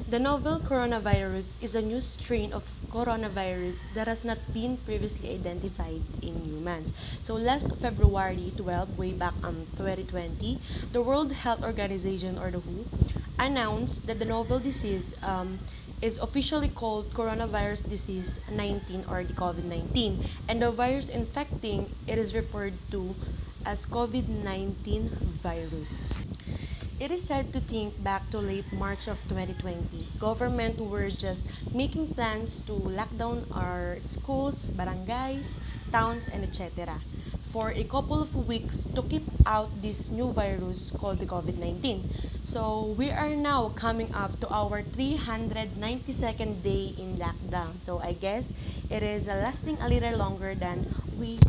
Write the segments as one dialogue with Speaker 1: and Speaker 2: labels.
Speaker 1: The novel coronavirus is a new strain of coronavirus that has not been previously identified in humans. So last February 12, way back 2020, the World Health Organization, or the WHO, announced that the novel disease is officially called coronavirus disease 19, or the COVID-19, and the virus infecting it is referred to as COVID-19 virus. It is sad to think back to late March of 2020. Government were just making plans to lock down our schools, barangays, towns, and etc. for a couple of weeks to keep out this new virus called the COVID-19. So we are now coming up to our 392nd day in lockdown. So I guess it is lasting a little longer than we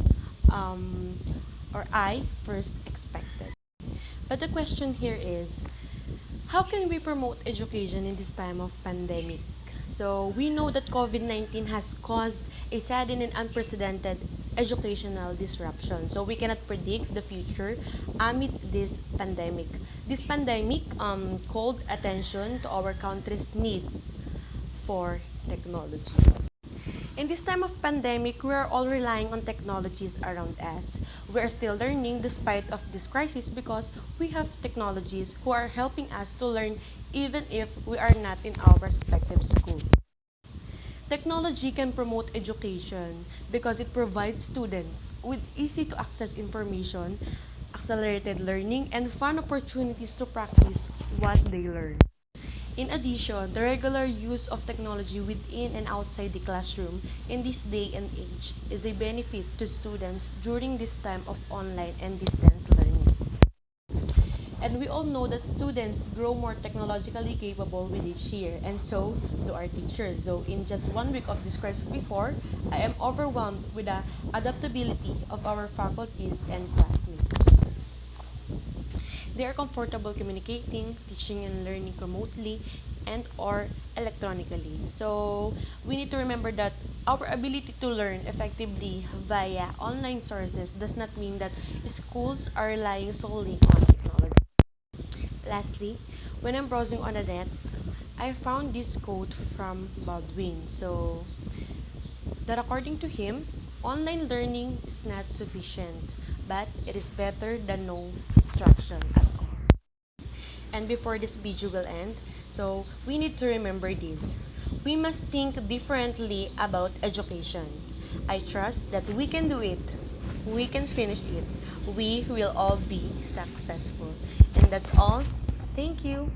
Speaker 1: or I first expected. But the question here is, how can we promote education in this time of pandemic? So we know that COVID-19 has caused a sudden and unprecedented educational disruption. So we cannot predict the future amid this pandemic. This pandemic called attention to our country's need for technology. In this time of pandemic, we are all relying on technologies around us. We are still learning despite of this crisis because we have technologies who are helping us to learn even if we are not in our respective schools. Technology can promote education because it provides students with easy to access information, accelerated learning, and fun opportunities to practice what they learn. In addition, the regular use of technology within and outside the classroom in this day and age is a benefit to students during this time of online and distance learning. And we all know that students grow more technologically capable with each year, and so do our teachers. So in just 1 week of this crisis before, I am overwhelmed with the adaptability of our faculties and classmates. They are comfortable communicating, teaching and learning remotely and or electronically. So we need to remember that our ability to learn effectively via online sources does not mean that schools are relying solely on technology. Lastly, when I'm browsing on the net, I found this quote from Baldwin. So that according to him, online learning is not sufficient, but it is better than no instruction at all. And before this video will end, so we need to remember this. We must think differently about education. I trust that we can do it. We can finish it. We will all be successful. And that's all. Thank you.